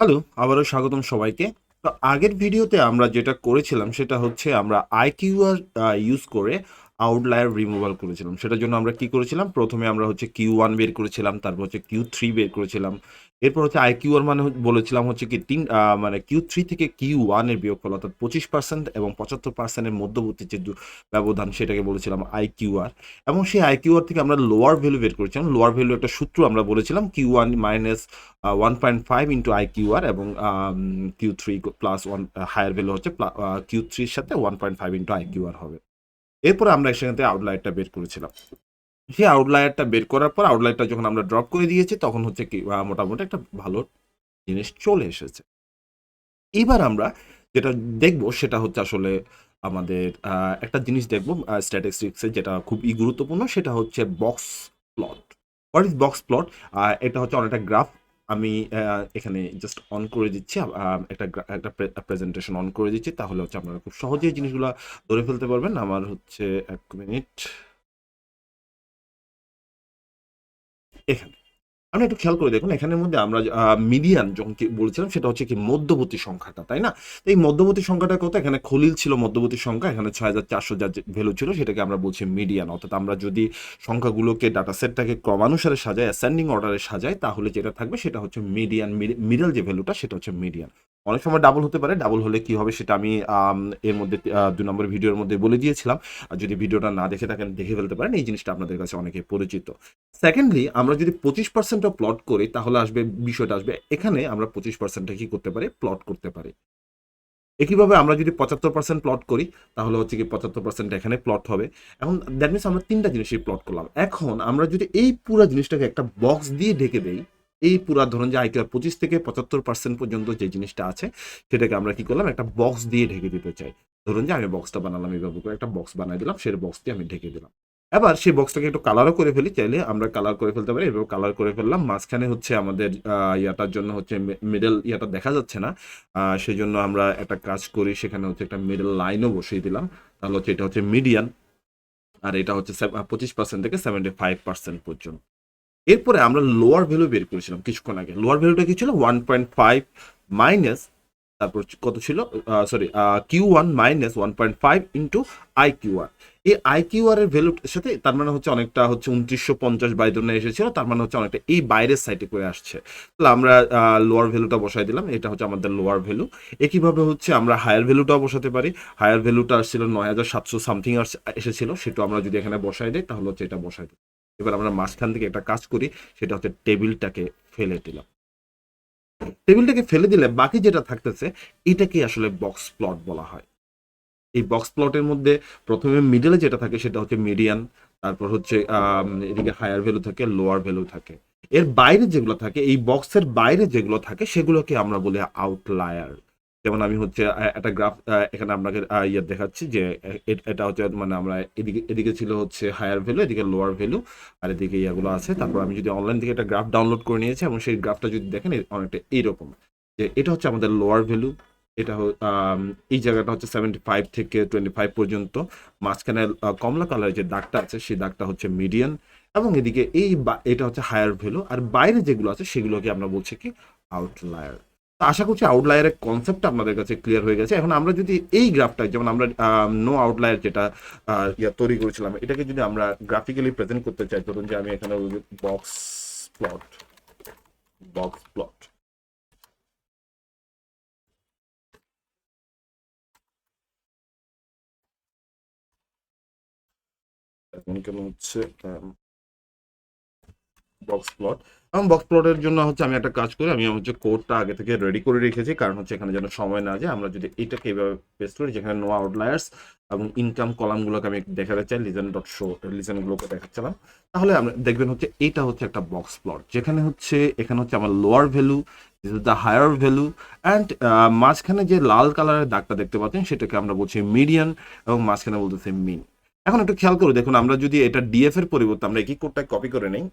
Hello, আবারও স্বাগতম সবাইকে। তো আগের ভিডিওতে আমরা যেটা করেছিলাম সেটা হচ্ছে আমরা আইকিউআর ইউজ করে আউটলায়ার রিমুভাল করেছিলাম। সেটার জন্য আমরা কি করেছিলাম? প্রথমে আমরা হচ্ছে Q1 বের করেছিলাম, তারপর হচ্ছে Q3 বের করেছিলাম। এরপর হচ্ছে আইকিউআর মানে বলেছিলাম হচ্ছে কি মানে Q3 থেকে Q1 এর বিয়োগফল অর্থাৎ 25% এবং 75% এর মধ্যবর্তী যে ব্যবধান সেটাকে বলেছিলাম আইকিউআর। এবং সেই আইকিউআর থেকে আমরা লোয়ার ভ্যালু বের করেছিলাম। লোয়ার ভ্যালু একটা সূত্র আমরা বলেছিলাম Q1 মাইনাস 1.5 ইন্টু আইকিউআর এবং Q3 plus one higher value হচ্ছে Q3 এর সাথে 1.5 ইন্টু আইকিউআর হবে। এরপরে আমরা সেখান থেকে আউটলায়ারটা বের করেছিলাম। সেই আউটলায়ারটা বের করার পর আউটলায়ারটা যখন আমরা ড্রপ করে দিয়েছি তখন হচ্ছে কি মোটামুটি একটা ভালো জিনিস চলে এসেছে। এবার আমরা যেটা দেখব সেটা হচ্ছে আসলে আমাদের একটা জিনিস দেখব স্ট্যাটিস্টিক্সে যেটা খুবই গুরুত্বপূর্ণ সেটা হচ্ছে box plot. What is box plot? এটা হচ্ছে অনেকটা গ্রাফ। আমি এখানে জাস্ট অন করে দিচ্ছি। একটা প্রেজেন্টেশন অন করে দিচ্ছি। তাহলে হচ্ছে আপনারা খুব সহজেই জিনিসগুলা ধরে ফেলতে পারবেন। আমার হচ্ছে ১ মিনিট এখানে। আপনি একটু খেয়াল করে দেখুন এখানের মধ্যে আমরা মিডিয়ান যখন কি বলেছিলাম সেটা হচ্ছে কি মধ্যবর্তী সংখ্যাটা, তাই না? তো এই মধ্যবর্তী সংখ্যাটা কত? এখানে খলিল ছিল মধ্যবর্তী সংখ্যা, এখানে ৬৪০০ যার যে ভ্যালু ছিল সেটাকে আমরা বলছি মিডিয়ান। অর্থাৎ আমরা যদি সংখ্যাগুলোকে ডাটা সেটটাকে ক্রমানুসারে সাজাই, অ্যাসেন্ডিং অর্ডারে সাজাই তাহলে যেটা থাকবে সেটা হচ্ছে মিডিয়ান। মিডল যে ভ্যালুটা সেটা হচ্ছে মিডিয়ান। অনেক সময় ডাবল হতে পারে। ডাবল হলে কি হবে সেটা আমি এর মধ্যে ২ নম্বর ভিডিওর মধ্যে বলে দিয়েছিলাম। আর যদি ভিডিওটা না দেখে থাকেন দেখে ফেলতে পারেন। এই জিনিসটা আপনাদের কাছে অনেকেই পরিচিত। সেকেন্ডলি আমরা যদি 25% প্লট করি তাহলে আসবে বিষয়টা আসবে এখানে আমরা 25% কি করতে পারি? প্লট করতে পারি। একইভাবে আমরা যদি 75% প্লট করি তাহলে হচ্ছে কি 75% এখানে প্লট হবে। এখন দ্যাট মিনস আমরা ৩ টা জিনিসই প্লট করলাম। এখন আমরা যদি এই পুরা জিনিসটাকে একটা বক্স দিয়ে ঢেকে দেই, এই পুরা ধরুন যে আইকিউ 25 থেকে 75% পর্যন্ত যে জিনিসটা আছে সেটাকে আমরা কি করলাম? একটা বক্স দিয়ে ঢেকে দিতে চাই। ধরুন যে আমি বক্সটা বানালাম এভাবে করে একটা বক্স বানায় দিলাম, সেই বক্স দিয়ে আমি ঢেকে দিলাম। এবার সেই বক্সটাকে একটু কালারও করে ফেলি, চাইলে আমরা কালার করে ফেলতে পারি। এভাবে কালার করে ফেললাম। মাঝখানে হচ্ছে আমাদের ইয়াটার জন্য হচ্ছে মিডল ইয়াটা দেখা যাচ্ছে না। সেজন্য আমরা একটা কাজ করি, সেখানে হচ্ছে একটা মিডল লাইনও বসিয়ে দিলাম। তাহলে হচ্ছে এটা হচ্ছে মিডিয়ান। আর এটা হচ্ছে 25% থেকে 75% পর্যন্ত। এরপরে আমরা লোয়ার ভ্যালু বের করেছিলাম কিছুক্ষণ আগে। লোয়ার ভ্যালুটা কি ছিল? 1.5 মাইনাস তারপর কত ছিল? Sorry, Q1 minus 1.5 into IQR। এই IQR এর ভ্যালুর সাথে তার মানে হচ্ছে অনেকটা হচ্ছে ২৯৫০ বাইর জন্য এসেছিল। তার মানে হচ্ছে অনেকটা এই বাইরের সাইডে করে আসছে। তাহলে আমরা লোয়ার ভ্যালুটা বসাই দিলাম। এটা হচ্ছে আমাদের লোয়ার ভ্যালু। একইভাবে হচ্ছে আমরা হায়ার ভ্যালুটাও বসাতে পারি। হায়ার ভ্যালুটা আসছিল ৯৭০০ সামথিং এসেছিল। সেটাও আমরা যদি এখানে বসাই দেই তাহলে হচ্ছে এটা বসাই দিই। এবার আমরা মাঝখান থেকে একটা কাজ করি, সেটা হচ্ছে টেবিলটাকে ফেলে দিলাম। টেবিলটাকে ফেলে দিলে বাকি যেটা থাকতেছে এটাকে আসলে বক্স প্লট বলা হয়। এই বক্স প্লটের মধ্যে প্রথমে মিডলে যেটা থাকে সেটা হচ্ছে মিডিয়ান, তারপর হচ্ছে এদিকে হায়ার ভ্যালু থাকে, লোয়ার ভ্যালু থাকে। এর বাইরে যেগুলো থাকে, এই বক্সের বাইরে যেগুলো থাকে সেগুলোকে আমরা বলি আউটলায়ার। যেমন আমি হচ্ছে একটা গ্রাফ এখানে আপনাকে ইয়ে দেখাচ্ছি যে এটা হচ্ছে মানে আমরা এদিকে এদিকে ছিল হচ্ছে হায়ার ভ্যালু, এদিকে লোয়ার ভ্যালু, আর এদিকে ইয়াগুলো আছে। তারপর আমি যদি অনলাইন থেকে একটা গ্রাফ ডাউনলোড করে নিয়েছি এবং সেই গ্রাফটা যদি দেখেন অনেকটা এইরকম, যে এটা হচ্ছে আমাদের লোয়ার ভ্যালু। এটা এই জায়গাটা হচ্ছে 75 থেকে 25 পর্যন্ত। মাঝখানে কমলা কালারের যে দাগটা আছে সেই দাগটা হচ্ছে মিডিয়ান। এবং এদিকে এটা হচ্ছে হায়ার ভ্যালু, আর বাইরে যেগুলো আছে সেগুলোকে আমরা বলছি কি আউটলায়ার। তো আশা করছি আউটলায়ারের কনসেপ্টটা আপনাদের কাছে ক্লিয়ার হয়ে গেছে। এখন আমরা যদি এই গ্রাফটা যেমন আমরা নো আউটলায়ার যেটা তৈরি করেছিলাম এটাকে যদি আমরা গ্রাফিক্যালি প্রেজেন্ট করতে চাই, ধরুন যে আমি এখানে বক্স প্লট বক্স প্লট এখন কেন হচ্ছে বক্স প্লট। এবং বক্স প্লটের জন্য হচ্ছে আমি একটা কাজ করি, আমি হচ্ছে কোডটা আগে থেকে রেডি করে রেখেছি, কারণ হচ্ছে এখানে যেন সময় না যায়। আমরা যদি এটাকে এইভাবে পেস্ট করি, যেখানে নো আউটলায়ার্স এবং ইনকাম কলামগুলোকে আমি দেখাতে চাই, লিজেন ডট শো লিজেনগুলোকে দেখাচ্ছিলাম, তাহলে আমরা দেখবেন হচ্ছে এটা হচ্ছে একটা বক্স প্লট, যেখানে হচ্ছে এখানে হচ্ছে আমার lower value, this is the higher value, and মাঝখানে যে লাল কালারের দাগটা দেখতে পাচ্ছেন সেটাকে আমরা বলছি মিডিয়ান, এবং মাঝখানে বলতেছি মিন। এখন একটু খেয়াল করে দেখুন, আমরা যদি এটা ডিএফ এর পরিবর্তে আমরা একই কোডটা কপি করে নেই,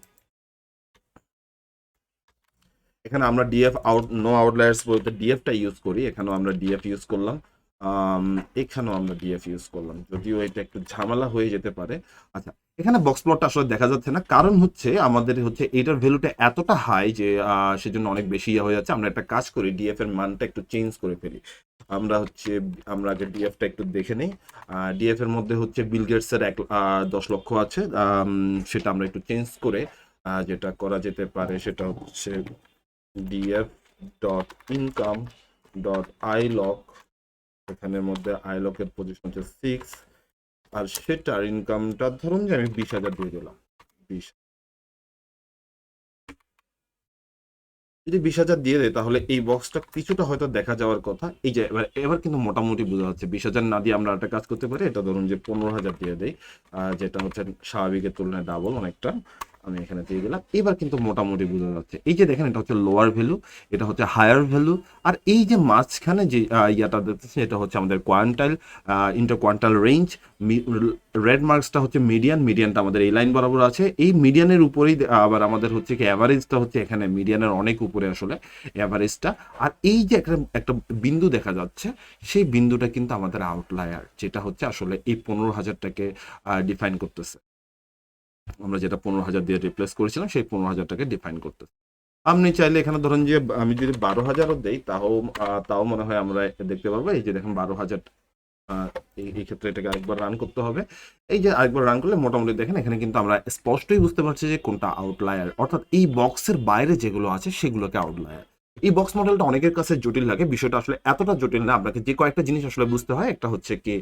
এখানে আমরা ডিএফ নো আউটলায়ার্স বলতে ডিএফটা ইউজ করি, এখানেও আমরা ডিএফ ইউজ করলাম। আম, এখানেও আমরা ডিএফ ইউজ করলাম, যদিও এটা একটু ঝামেলা হয়ে যেতে পারে। আচ্ছা, এখানে বক্স প্লটটা আসলে দেখা যাচ্ছে না, কারণ হচ্ছে আমাদের হচ্ছে এটার ভ্যালুটা এতটা হাই যে সেজন্য অনেক বেশি ইয়ে হয়ে যাচ্ছে। আমরা একটা কাজ করি, ডিএফ এর মানটা একটু চেঞ্জ করে ফেলি। আমরা হচ্ছে আমরা আগে ডিএফটা একটু দেখে নেই। ডিএফ এর মধ্যে হচ্ছে বিল গেটসের 10 লক্ষ আছে, সেটা আমরা একটু চেঞ্জ করে যেটা করা যেতে পারে সেটা হচ্ছে DF dot income dot I lock. এখানের মধ্যে আই লকের পজিশন হচ্ছে 6, আর সেটার ইনকামটা ধরুন যে আমি 20,000 দিয়ে দিলাম। 20, যদি 20,000 দিয়ে দেয় তাহলে এই বক্সটা কিছুটা হয়তো দেখা যাওয়ার কথা। এই যে এবার এবার কিন্তু মোটামুটি বোঝা যাচ্ছে। 20,000 না দিয়ে আমরা একটা কাজ করতে পারি, এটা ধরুন যে 15,000 দিয়ে দেই, যেটা হচ্ছে স্বাভাবিকের তুলনায় ডাবল অনেকটা। আমি এখানে দিয়ে দিলাম, এবার কিন্তু মোটামুটি বোঝা যাচ্ছে। এই যে দেখেন, এটা হচ্ছে লোয়ার ভ্যালু, এটা হচ্ছে হায়ার ভ্যালু, আর এই যে মাঝখানে যে ইয়াটা দেখতেছে এটা হচ্ছে আমাদের কোয়ান্টাইল, ইন্টার কোয়ান্টাল রেঞ্জ। রেড মার্কসটা হচ্ছে মিডিয়ান, মিডিয়ানটা আমাদের এই লাইন বরাবর আছে। এই মিডিয়ানের উপরেই আবার আমাদের হচ্ছে কি অ্যাভারেজটা হচ্ছে এখানে মিডিয়ানের অনেক উপরে আসলে অ্যাভারেজটা। আর এই যে একটা একটা বিন্দু দেখা যাচ্ছে, সেই বিন্দুটা কিন্তু আমাদের আউটলায়ার, যেটা হচ্ছে আসলে এই 15,000টাকে ডিফাইন করতেছে। আমরা যেটা 15,000 দিয়ে রিপ্লেস করেছিলাম সেই 15,000টাকে ডিফাইন করতেছে। আপনি চাইলে এখানে ধরেন যে আমি যদি 12,000ও দেই, তাও মনে হয় আমরা দেখতে পারবো। এই যে দেখেন 12,000, আহ, এই ক্ষেত্রে এটাকে আরেকবার রান করতে হবে। এই যে আরেকবার রান করলে মোটামুটি দেখেন এখানে কিন্তু আমরা স্পষ্টই বুঝতে পারছি যে কোনটা আউটলায়ার, অর্থাৎ এই বক্সের বাইরে যেগুলো আছে সেগুলোকে আউটলায়ার। এই বক্স মডেলটা অনেকের কাছে জটিল লাগে, বিষয়টা আসলে এতটা জটিল না। আপনাকে যে কয়েকটা জিনিস আসলে বুঝতে হয়, একটা হচ্ছে কি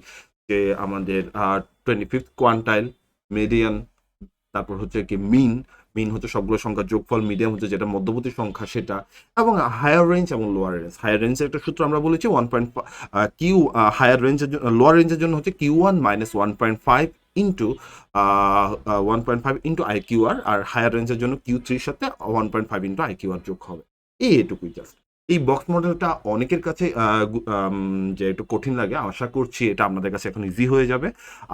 যে আমাদের 25th কোয়ান্টাইল, মিডিয়ান, তারপর হচ্ছে কি মিন। মিন হচ্ছে সবগুলো সংখ্যার যোগফল, মিডিয়াম হচ্ছে যেটা মধ্যবর্তী সংখ্যা সেটা, এবং হায়ার রেঞ্জ এবং লোয়ার রেঞ্জ। হায়ার রেঞ্জের একটা সূত্র আমরা বলেছি 1. কিউ, হায়ার রেঞ্জের জন্য, লোয়ার রেঞ্জের জন্য হচ্ছে Q1 minus 1.5 into 1.5 into IQR, আর হায়ার রেঞ্জের জন্য Q3 সাথে 1.5 ইন্টু IQR যোগ হবে। এটুকুই জাস্ট। এই বক্স মডেলটা অনেকের কাছে যে একটু কঠিন লাগে, আশা করছি এটা আপনাদের কাছে এখন ইজি হয়ে যাবে।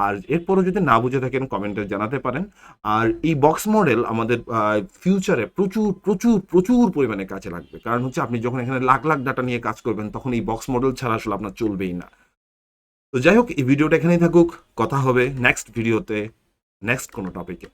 আর এরপরও যদি না বুঝে থাকেন কমেন্টে জানাতে পারেন। আর এই বক্স মডেল আমাদের ফিউচারে প্রচুর প্রচুর প্রচুর পরিমাণে কাজে লাগবে, কারণ হচ্ছে আপনি যখন এখানে লাখ লাখ ডাটা নিয়ে কাজ করবেন তখন এই বক্স মডেল ছাড়া আসলে আপনার চলবেই না। তো যাই হোক, এই ভিডিওটা এখানেই থাকুক, কথা হবে নেক্সট ভিডিওতে নেক্সট কোনো টপিকে।